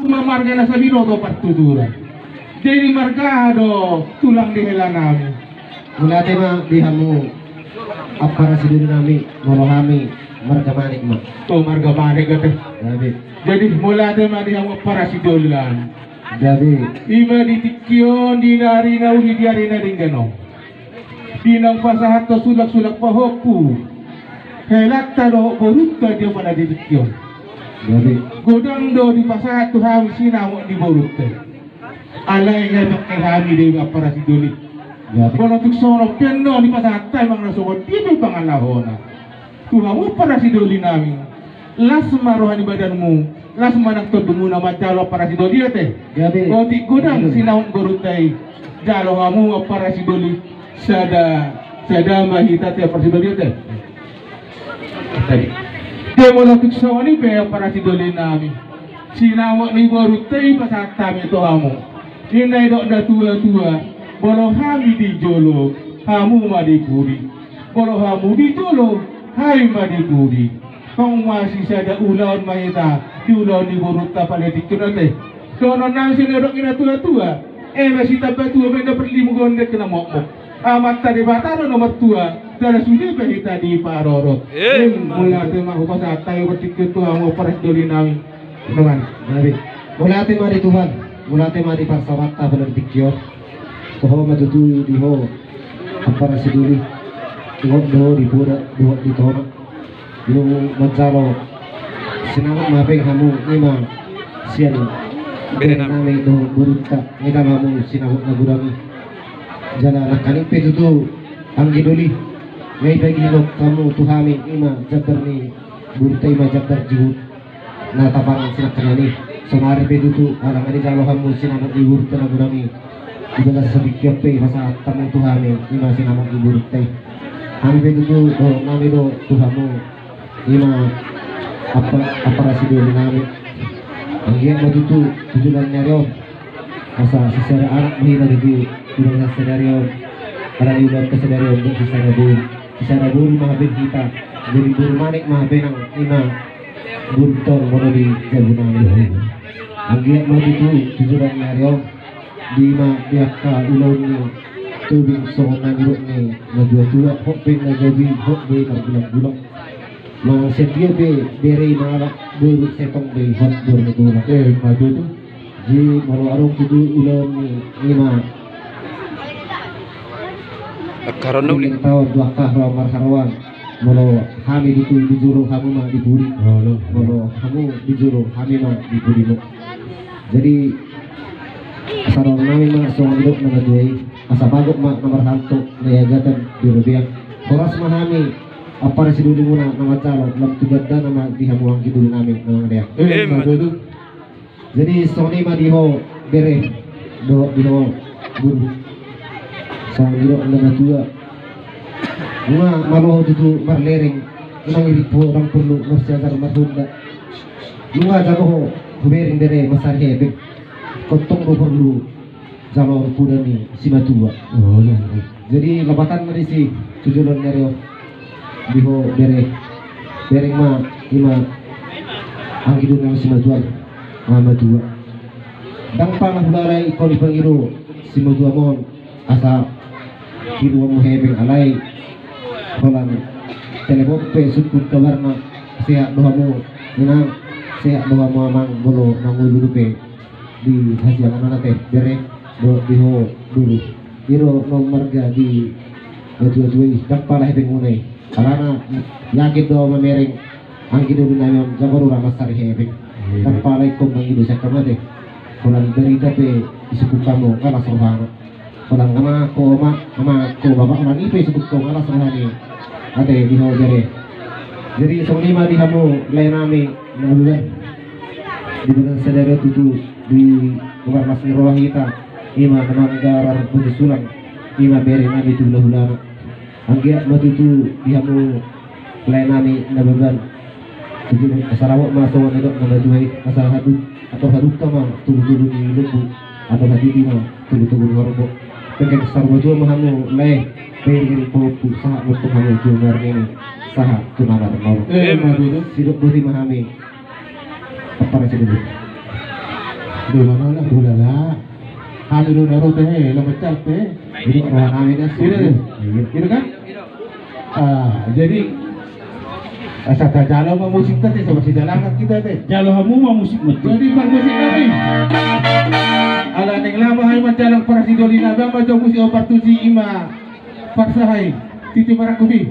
Mamarga na sa binoto partituran. Jadi markado tulang di helanami. Mula tema dihamu apa si dulu nami molohami marga manik ma. To marga manik ate. Jadi mula tema dihamu para si dolan. Jadi ima ditikyon dinari na uli diari na ringgano. Dinang pasahat to sulak-sulak pahopu. Helata do borutta dia pada ditikyon. jadi Godang do di pasahat to hami sinawa di borutta. Alay nga pakai hami di para si doli. jadi Kalau untuk sono piano di pasahat tayo mga nasawad di may pangalahona. Tuhamu para si doli namin. Las marohan di badanmu. Las manang todo muna majalo para si doli ate. jadi Kau di godang sinawang borutay. Jalo kamu para si doli. Sada mahita te para si doli ate. Tadi. Dia mo lang tuksawani pe para si doli namin. Sinawang ni borutay pasahat kami to hamu. Hinay do da tua-tua. Bolo hami di jolo, hamu madi kuri. Bolo hamu di jolo, hai madi kuri. Kung masih sada ulawan mahita, di ulawan di boruta palitik kunate. Dono nang sinodok ina tua-tua, masih tabat tua benda perlimu gondek kena mokmok. Amat tadi bataro nomor tua, dara sudi bahita di parorot. Mula tema upas tayo bertikir tua mau paras doli nami. Teman, jadi mula tema di Tuhan mula tema di pasawata benar dikyo koho matutu di ho apa si dulu tengok do di pura do di tono yung magjalo sinawat mapeng hamu ima sian nami do buruta ita hamu sinawat na gurami jala nakaning petutu ang giduli ngay bagi lo kamu tuhami ima jabar ni buruta ima jabar jihut na tabangan sinakanani sonari petutu alang ani jalo hamu sinawat di buruta na gurami ibadah sedikit pe masa tamu Tuhan ini masih nama ibu teh kami begitu nami do Tuhanmu ima apa rasi dulu nami angin begitu tujuan nyarion masa secara anak menghina di tujuan sedario karena diulang ke sedario untuk secara buru mahabin kita jadi buru manik mahabin ang ima buntol mono di jabunan angin begitu tujuan nyarion di ma ka ulon ni tubig sohon na niro ni nagdua-dua hopin na gabi hopin na bulang-bulang mga setiyo be bere mga buruk setong be hot bur na dura madu tu. di maro-arong tudu ulon ni ima karon uli uling tahun dua kahraw marharawan molo kami dito dijuro kamu ma diburi molo kamu dijuro kami ma diburi mo jadi sarong namin mga songilok na naduay asa bagok nomor hanto na yagatan di rubiang oras mahami para si duli muna na matsalo lam tugad na magdihamuang kiduli namin ng mga dayak Madu. jadi soni ma diho bere do diho buru songilok na natua mga maluho dito marlering unang iripo orang perlu masyagar marhunda mga jago hubering dere masarhebek kontong perlu jalur kuda ni simatua. Jadi lebatan dari si tujuan dari diho bere ma ima angkidun ng simatua mamadua. Dang panah balay ko ni pangiro simatua mon asa kiruwa mo hebeng alay kolang telebok pe sukun kawarna siya doha mo nang siya doha mo amang bolo nang ulu pe di hasil mana teh bere do diho dulu iro no marga di dua-dua dak pala hebeng unay karena yakin do mamereng ang gidu nayon jabaru ramasar hebeng dak pala ko mangido sa kamade kulang berita pe isukuk kamu kala sohana kulang ama ko baba orang ipe isukuk ko kala sohani ate diho bere jadi songlima dihamu lainami nabulan di bulan sadara tutu di luar masih roh kita ima namanggarar pensulang ima beri nabi tulah-ulah anggia matutu dihamu lainami nabagan tujuh sarawak masuk ngadok nabaduai asal haduk atau haduk kama tulu-tulu di lubu atau hadidi ma tulu-tulu warbo pegang sarwa dua mahamu leh beri popu sahat untuk hamu jumar ini sahat tunara mau Madu tu. siduk budi mahami apa rasa dulu Di mana lah bulala. Kami do naro teh, lemecak teh. Jadi orang kami dah Gitu kan? Jadi asal jalo mah musik teh sama si dalangan kita teh. Jalo hamu mah musik betul. Jadi par musik nabi. Ala neng lama hai macalang para sidoli nabi macam musik opartusi ima. Parsahai titi marakubi.